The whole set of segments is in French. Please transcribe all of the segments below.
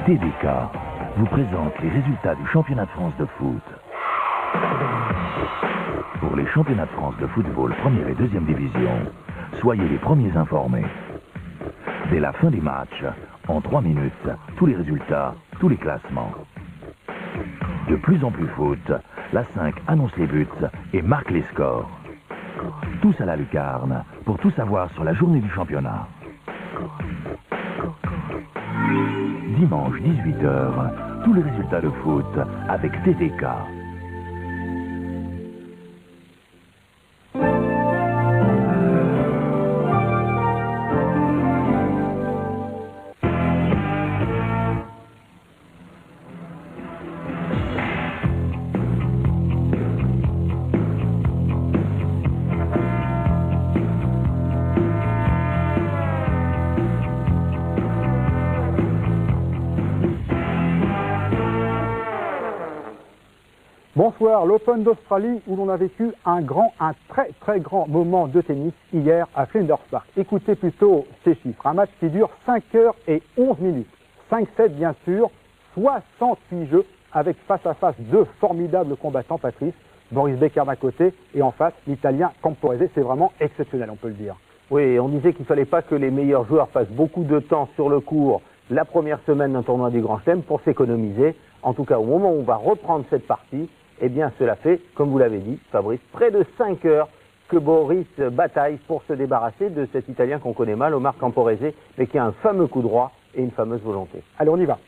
TDK vous présente les résultats du championnat de France de foot. Pour les championnats de France de football première et deuxième division, soyez les premiers informés. Dès la fin des matchs, en 3 minutes, tous les résultats, tous les classements. De plus en plus foot, la 5 annonce les buts et marque les scores. Tous à la lucarne pour tout savoir sur la journée du championnat. Dimanche 18h, tous les résultats de foot avec TDK. Bonsoir, l'Open d'Australie où l'on a vécu un très grand moment de tennis hier à Flinders Park. Écoutez plutôt ces chiffres, un match qui dure 5 heures et 11 minutes. 5-7 bien sûr, 68 jeux avec face à face deux formidables combattants, Patrice, Boris Becker d'un côté et en face l'Italien Camporese. C'est vraiment exceptionnel, on peut le dire. Oui, on disait qu'il ne fallait pas que les meilleurs joueurs passent beaucoup de temps sur le court la première semaine d'un tournoi du Grand Chelem pour s'économiser. En tout cas, au moment où on va reprendre cette partie, eh bien, cela fait, comme vous l'avez dit, Fabrice, près de 5 heures que Boris bataille pour se débarrasser de cet Italien qu'on connaît mal, Omar Camporese, mais qui a un fameux coup droit et une fameuse volonté. Allez, on y va.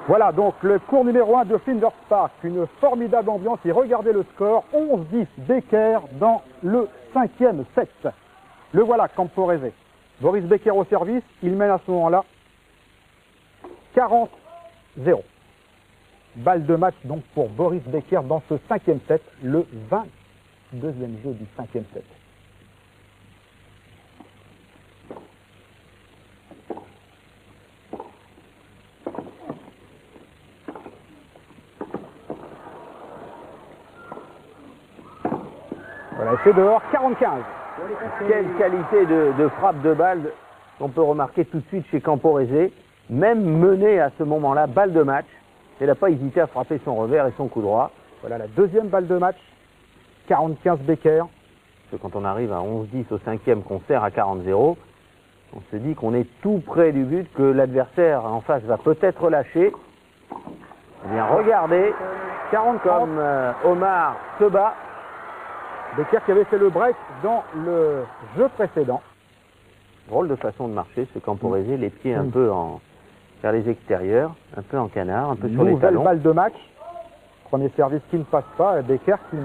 Voilà donc le cours numéro 1 de Flinders Park, une formidable ambiance et regardez le score, 11-10 Becker dans le 5e set. Le voilà, Camporese. Boris Becker au service, il mène à ce moment-là 40-0. Balle de match donc pour Boris Becker dans ce 5e set, le 22e jeu du 5e set. Voilà, c'est dehors, 45. Quelle qualité de frappe de balle qu'on peut remarquer tout de suite chez Camporese, même mené à ce moment-là, balle de match. Il n'a pas hésité à frapper son revers et son coup droit. Voilà la deuxième balle de match, 45 Becker. Parce que quand on arrive à 11-10 au 5e, qu'on sert à 40-0, on se dit qu'on est tout près du but, que l'adversaire en face va peut-être lâcher. Eh bien, regardez, 40 comme Omar se bat. Becker qui avait fait le break dans le jeu précédent. Drôle de façon de marcher, ce Camporese, les pieds un peu vers les extérieurs, un peu en canard, un peu sur les talons. Nouvelle balle de match. Premier service qui ne passe pas. Becker qui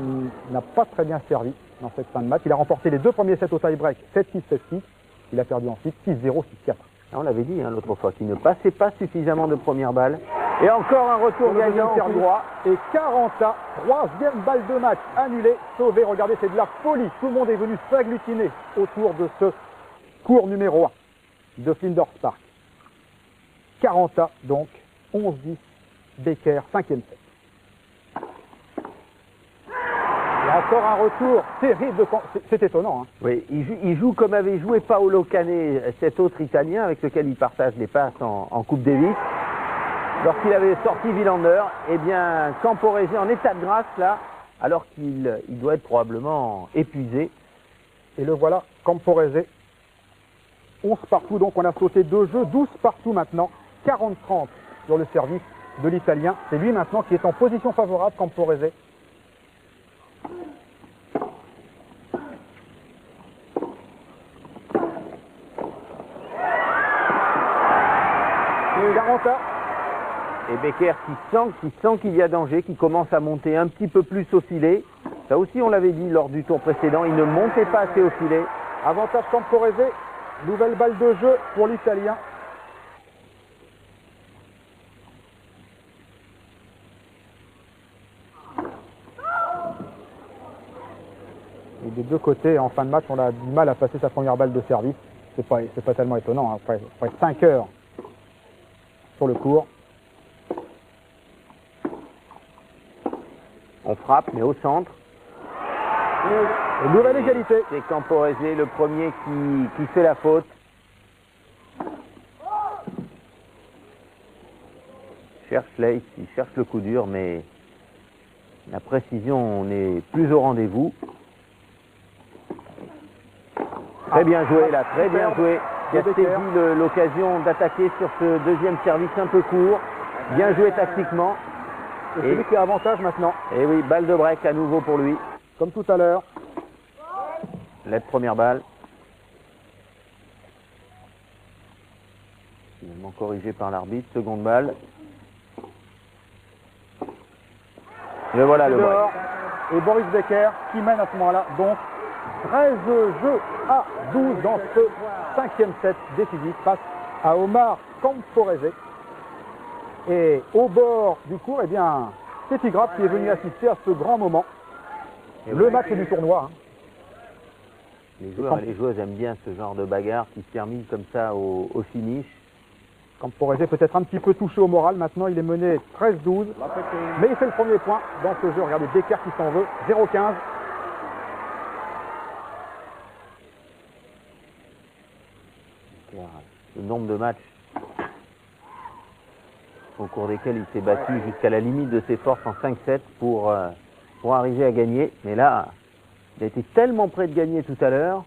n'a pas très bien servi dans cette fin de match. Il a remporté les deux premiers sets au tie-break, 7-6, 7-6. Il a perdu ensuite 6-0, 6-4. On l'avait dit l'autre fois, qu'il ne passait pas suffisamment de première balle. Et encore un retour gagnant en coup droit. Et 40 troisième balle de match annulée, sauvée. Regardez, c'est de la folie. Tout le monde est venu s'agglutiner autour de ce cours numéro 1 de Flinders Park. 40 donc, 11-10, Becker, 5e set. Et encore un retour terrible de... C'est étonnant. Hein. Oui, il joue comme avait joué Paolo Cane, cet autre Italien avec lequel il partage des passes en Coupe Davis. Lorsqu'il avait sorti Wilander, eh bien, Camporese en état de grâce là, alors qu'il doit être probablement épuisé. Et le voilà, Camporese. 11 partout, donc on a sauté 2 jeux, 12 partout maintenant. 40-30 sur le service de l'Italien. C'est lui maintenant qui est en position favorable, Camporese. Et Becker qui sent qu'il y a danger, qui commence à monter un petit peu plus au filet. Ça aussi on l'avait dit lors du tour précédent, il ne montait pas assez au filet. Avantage Camporese, nouvelle balle de jeu pour l'Italien. Et des deux côtés, en fin de match, on a du mal à passer sa première balle de service. C'est pas tellement étonnant, hein. Après 5 heures sur le court. On frappe, mais au centre. Et nouvelle égalité. C'est Camporese, le premier qui fait la faute. cherche l'ace, il cherche le coup dur, mais la précision n'est plus au rendez-vous. Très bien joué là, très bien joué. Il a saisi l'occasion d'attaquer sur ce deuxième service un peu court. Bien joué tactiquement. Et c'est lui qui a avantage maintenant. Et oui, balle de break à nouveau pour lui. Comme tout à l'heure. L'aide première balle. Finalement corrigé par l'arbitre. Seconde balle. Le voilà le break. Et Boris Becker qui mène à ce moment-là donc 13 jeux à 12 dans ce cinquième set décisif face à Omar Camporese. Et au bord du court, eh bien, Steffi Graf qui est venu assister à ce grand moment. Et le match du tournoi. Les joueurs et les joueuses aiment bien ce genre de bagarre qui se termine comme ça au finish. Camporese peut-être un petit peu touché au moral. Maintenant, il est mené 13-12. Mais il fait le premier point dans ce jeu. Regardez, Becker qui s'en veut. 0-15. Le nombre de matchs au cours desquels il s'est battu jusqu'à la limite de ses forces en 5-7 pour arriver à gagner. Mais là, il a été tellement près de gagner tout à l'heure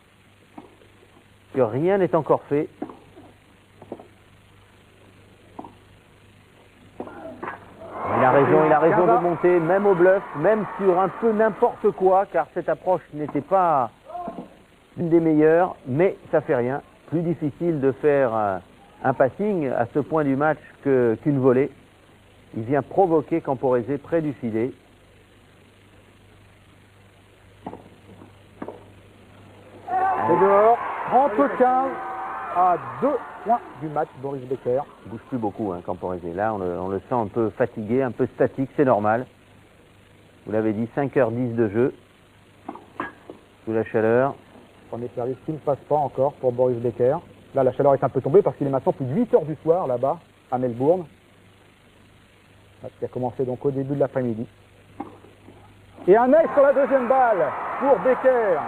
que rien n'est encore fait. Il a raison de monter, même au bluff, même sur un peu n'importe quoi, car cette approche n'était pas une des meilleures, mais ça fait rien. Plus difficile de faire un passing à ce point du match qu'une volée. Il vient provoquer Camporese près du filet. C'est dehors. 30-15 à 2 points du match, Boris Becker. Il bouge plus beaucoup, hein, Camporese. Là, on le sent un peu fatigué, un peu statique, c'est normal. Vous l'avez dit, 5h10 de jeu. Sous la chaleur. Premier service qui ne passe pas encore pour Boris Becker. Là, la chaleur est un peu tombée parce qu'il est maintenant plus de 8 heures du soir là-bas, à Melbourne. Qui a commencé donc au début de l'après-midi. Et un ace sur la deuxième balle pour Becker,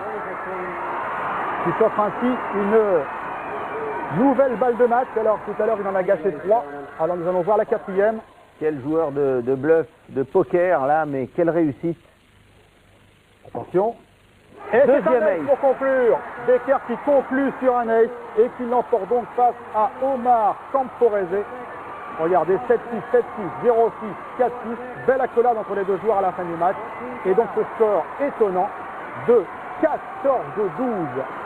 qui s'offre ainsi une nouvelle balle de match. Alors, tout à l'heure, il en a gâché 3. Alors, nous allons voir la quatrième. Quel joueur de bluff, de poker, là, mais quelle réussite. Attention. Et c'est un ace pour conclure. Becker qui conclut sur un ace et qui l'emporte donc face à Omar Camporese. Regardez, 7-6, 7-6, 0-6, 4-6. Belle accolade entre les deux joueurs à la fin du match. Et donc ce score étonnant de 14-12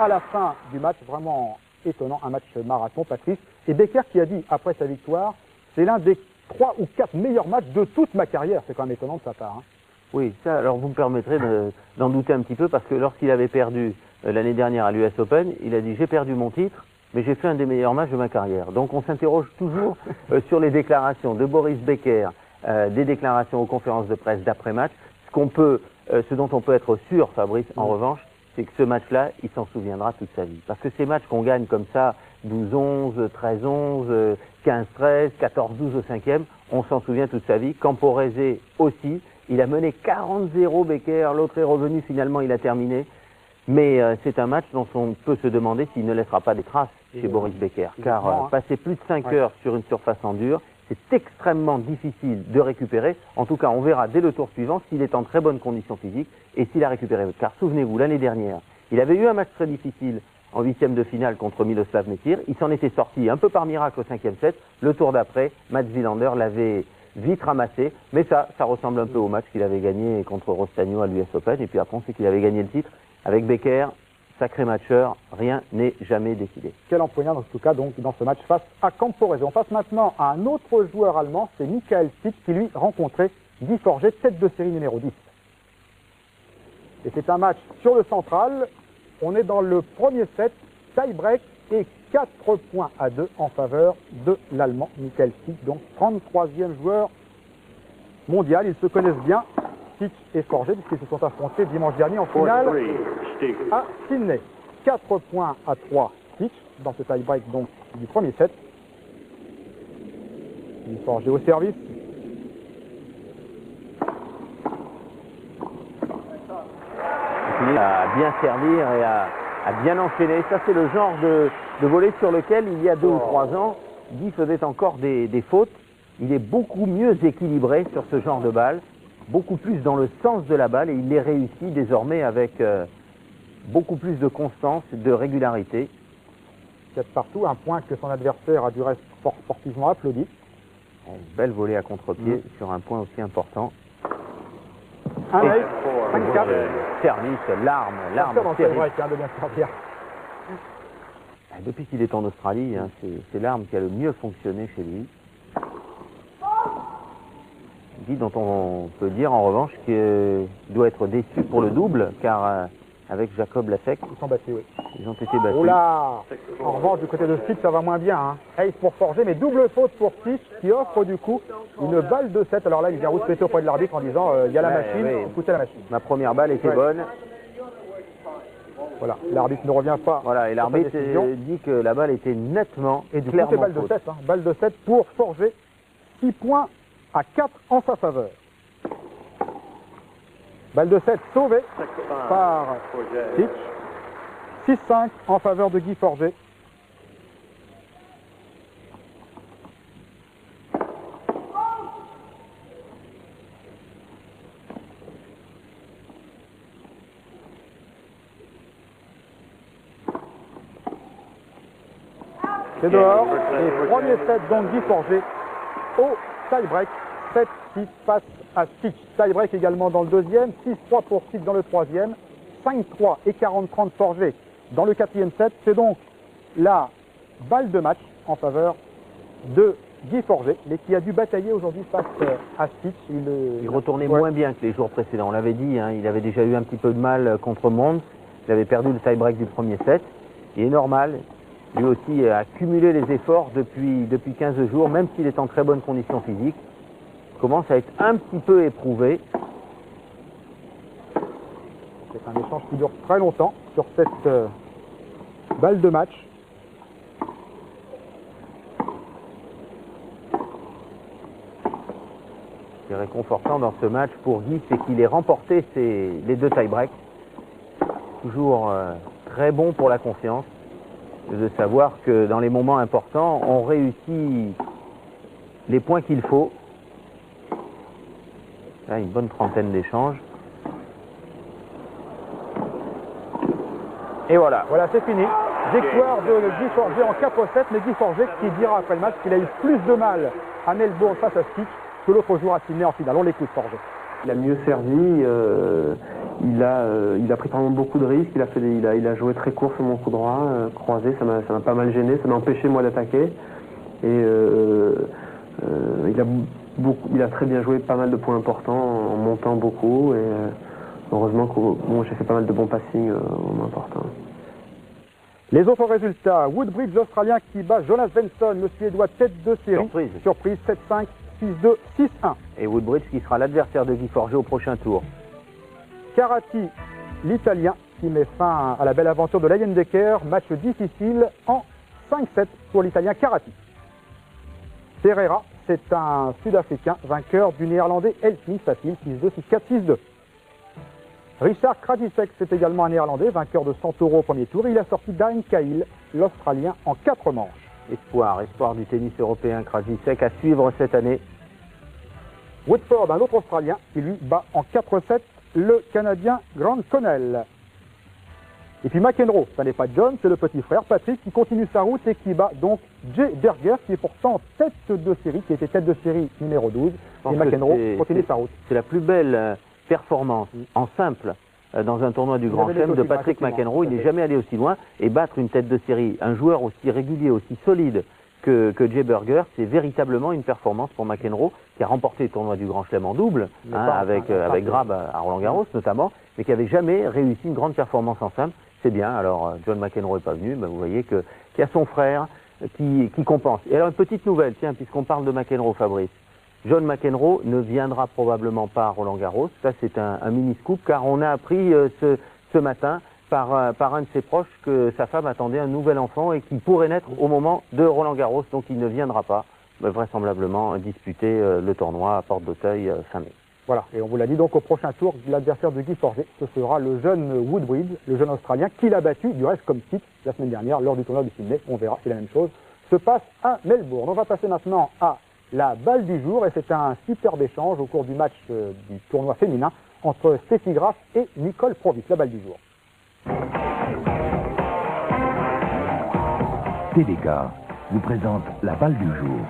à la fin du match. Vraiment étonnant, un match marathon, Patrice. Et Becker qui a dit après sa victoire, c'est l'un des 3 ou 4 meilleurs matchs de toute ma carrière. C'est quand même étonnant de sa part. Hein. Oui, ça, alors vous me permettrez d'en douter un petit peu parce que lorsqu'il avait perdu l'année dernière à l'US Open, il a dit j'ai perdu mon titre, mais j'ai fait un des meilleurs matchs de ma carrière. Donc on s'interroge toujours sur les déclarations de Boris Becker, des déclarations aux conférences de presse d'après-match. Ce dont on peut être sûr, Fabrice, en revanche, c'est que ce match-là, il s'en souviendra toute sa vie. Parce que ces matchs qu'on gagne comme ça, 12-11, 13-11, 15-13, 14-12 au cinquième, on s'en souvient toute sa vie. Camporese aussi. Il a mené 40-0 Becker, l'autre est revenu, finalement il a terminé. Mais c'est un match dont on peut se demander s'il ne laissera pas des traces chez Boris Becker. Car passer plus de 5 heures sur une surface en dur, c'est extrêmement difficile de récupérer. En tout cas, on verra dès le tour suivant s'il est en très bonne condition physique et s'il a récupéré. Car souvenez-vous, l'année dernière, il avait eu un match très difficile en 8e de finale contre Miloslav Metir. Il s'en était sorti un peu par miracle au 5e set. Le tour d'après, Mats Wilander l'avait vite ramassé, mais ça ressemble un peu au match qu'il avait gagné contre Rostagno à l'US Open, et puis après on sait qu'il avait gagné le titre. Avec Becker, sacré matcheur, rien n'est jamais décidé. Quel empoignade en tout cas donc dans ce match face à Camporese. On passe maintenant à un autre joueur allemand, c'est Michael Stich qui lui rencontrait Guy Forget, tête de série numéro 10. Et c'est un match sur le central, on est dans le premier set, tie-break et 4 points à 2 en faveur de l'Allemand Michael Stich, donc 33e joueur mondial. Ils se connaissent bien, Stich et Forget, puisqu'ils se sont affrontés dimanche dernier en finale à Sydney. 4 points à 3 Stich dans ce tie-break donc du premier set. Forget au service. À bien servir et à bien enchaîner. Ça, c'est le genre de volley sur lequel, il y a 2 ou 3 ans, Guy faisait encore des fautes. il est beaucoup mieux équilibré sur ce genre de balle, beaucoup plus dans le sens de la balle, et il les réussit désormais avec beaucoup plus de constance, de régularité. 4 partout, un point que son adversaire a du reste fort sportivement applaudi. Une belle volée à contre-pied sur un point aussi important. Un Et ace, 5-4. Service, l'arme Dans le terrible. break, de bien servir. Depuis qu'il est en Australie, hein, c'est l'arme qui a le mieux fonctionné chez lui. Guy dont on peut dire en revanche qu'il doit être déçu pour le double, car avec Jacob Lasek, Ils sont battus, oui. ils ont été battus. Oh là! En revanche, du côté de Stitch, ça va moins bien. Hein. Ace pour Forger, mais double faute pour Stitch qui offre du coup une balle de 7. Alors là, il vient rouspéter auprès de l'arbitre en disant il y a la machine, écoutez la machine. Ma première balle était bonne. Voilà, l'arbitre ne revient pas. Voilà, et l'arbitre dit que la balle était nettement et du coup, clairement c'est balle de faute. 7. Hein. Balle de 7 pour Forger. 6 points à 4 en sa faveur. Balle de 7 sauvée par Stitch. 6-5 en faveur de Guy Forger. C'est dehors. Et premier set donc Guy Forger au tie-break. 7-6 face à Stitch. Tie-break également dans le deuxième. 6-3 pour Stitch dans le troisième. 5-3 et 40-30 Forger dans le quatrième set. C'est donc la balle de match en faveur de Guy Forger, mais qui a dû batailler aujourd'hui face à Stitch. Il retournait moins bien que les jours précédents. On l'avait dit, hein, il avait déjà eu un petit peu de mal contre Mons. Il avait perdu le tie-break du premier set. Il est normal. Lui aussi a accumulé les efforts depuis 15 jours, même s'il est en très bonne condition physique. Il commence à être un petit peu éprouvé. C'est un échange qui dure très longtemps sur cette balle de match. Ce qui est réconfortant dans ce match pour Guy, c'est qu'il ait remporté les deux tie-breaks. Toujours très bon pour la confiance, de savoir que dans les moments importants, on réussit les points qu'il faut. Là, une bonne trentaine d'échanges. Et voilà. Voilà, c'est fini. Victoire de Guy Forger en 4-7, mais Guy Forger qui dira après le match qu'il a eu plus de mal à Melbourne face à Stitch que l'autre jour à Sydney en finale. On l'écoute, Forger. Il a mieux servi, il a pris vraiment beaucoup de risques, il a joué très court sur mon coup droit, croisé, ça m'a pas mal gêné, ça m'a empêché moi d'attaquer. Et il a très bien joué pas mal de points importants en montant beaucoup. Et heureusement que j'ai fait pas mal de bons passings au moment important. Les autres résultats, Woodbridge l'Australien qui bat Jonas Benson, le Suédois tête de série. Surprise 7-5, 6-2, 6-1. Et Woodbridge qui sera l'adversaire de Guy Forger au prochain tour. Carati, l'Italien, qui met fin à la belle aventure de Leyendecker. Match difficile en 5-7 pour l'Italien Carati. Pereira, c'est un Sud-Africain, vainqueur du Néerlandais Elfing, facile, 6-2, 6-4, 6-2. Richard Krajicek, c'est également un Néerlandais, vainqueur de 100 € au premier tour. Il a sorti Darren Cahill, l'Australien, en 4 manches. Espoir du tennis européen, Krajicek à suivre cette année. Woodford, un autre Australien, qui lui bat en 4-7 le Canadien Grant Connell. Et puis McEnroe, ça n'est pas John, c'est le petit frère Patrick qui continue sa route et qui bat donc Jay Berger, qui est pourtant tête de série, qui était tête de série numéro 12. Et McEnroe continue sa route. C'est la plus belle performance en simple dans un tournoi du Grand Chelem de Patrick McEnroe. Il n'est jamais allé aussi loin, et battre une tête de série, un joueur aussi régulier, aussi solide que Jay Berger, c'est véritablement une performance pour McEnroe, qui a remporté le tournoi du Grand Chelem en double, avec Grab à Roland-Garros notamment, mais qui n'avait jamais réussi une grande performance en simple. C'est bien, alors John McEnroe n'est pas venu, mais vous voyez qu'il y a son frère qui compense. Et alors une petite nouvelle, tiens, puisqu'on parle de McEnroe, Fabrice. John McEnroe ne viendra probablement pas à Roland-Garros, ça c'est un mini-scoop, car on a appris ce matin par un de ses proches que sa femme attendait un nouvel enfant et qui pourrait naître au moment de Roland-Garros, donc il ne viendra pas, vraisemblablement disputer le tournoi à Porte d'Auteuil fin mai. Voilà, et on vous l'a dit, donc au prochain tour, l'adversaire de Guy Forger, ce sera le jeune Woodbridge, le jeune Australien, qui l'a battu, du reste comme titre, la semaine dernière, lors du tournoi de Sydney. On verra si la même chose se passe à Melbourne. On va passer maintenant à la balle du jour. Et c'est un superbe échange au cours du match du tournoi féminin entre Steffi Graf et Nicole Provis. La balle du jour. TDK vous présente la balle du jour.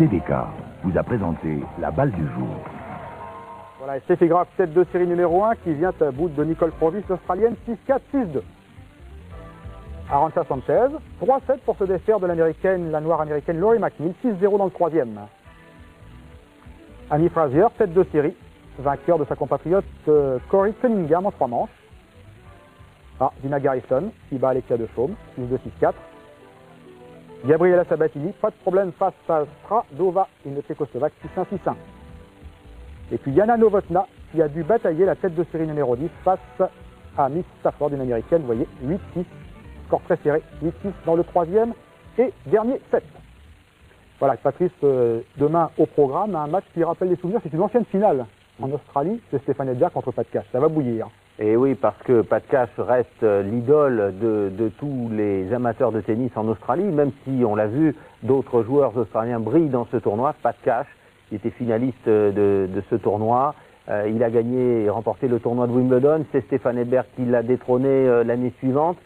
TDK vous a présenté la balle du jour. Voilà, Steffi Graf, tête de série numéro 1, qui vient à bout de Nicole Provis, l'Australienne, 6-4, 6-2. Arantxa Sanchez, 3-7 pour se défaire de l'américaine, la noire américaine Lori McNeil, 6-0 dans le troisième. Annie Frazier, tête de série, vainqueur de sa compatriote Corey Cunningham en 3 manches. Dina Garrison, qui bat Alexia de Chaume, 6-2, 6-4. Gabriela Sabatini, pas de problème face à Stradova, une tchécoslovaque, 6-1, 6-1. Et puis Yana Novotná, qui a dû batailler la tête de série numéro 10 face à Miss Stafford, une américaine, vous voyez, 8-6, score très serré, 8-6 dans le troisième et dernier set. Voilà, Patrice, demain au programme, un match qui rappelle les souvenirs, c'est une ancienne finale en Australie, c'est Stéphane Edberg contre Pat Cash, ça va bouillir. Et oui, parce que Pat Cash reste l'idole de tous les amateurs de tennis en Australie, même si, on l'a vu, d'autres joueurs australiens brillent dans ce tournoi. Pat Cash, qui était finaliste de ce tournoi, il a gagné et remporté le tournoi de Wimbledon, c'est Stéphane Edberg qui l'a détrôné l'année suivante.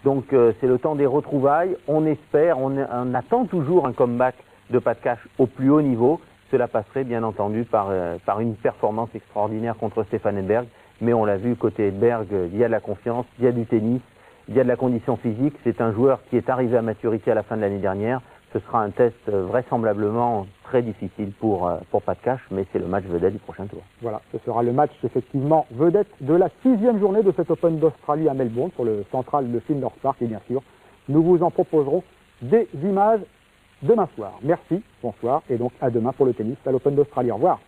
Donc c'est le temps des retrouvailles, on espère, on attend toujours un comeback de Pat Cash au plus haut niveau. Cela passerait bien entendu par une performance extraordinaire contre Stéphane Edberg. Mais on l'a vu, côté Edberg, il y a de la confiance, il y a du tennis, il y a de la condition physique. C'est un joueur qui est arrivé à maturité à la fin de l'année dernière. Ce sera un test vraisemblablement très difficile pour Pat Cash, mais c'est le match vedette du prochain tour. Voilà, ce sera le match effectivement vedette de la 6e journée de cet Open d'Australie à Melbourne, sur le central de Flinders Park. Et bien sûr, nous vous en proposerons des images demain soir. Merci, bonsoir, et donc à demain pour le tennis à l'Open d'Australie. Au revoir.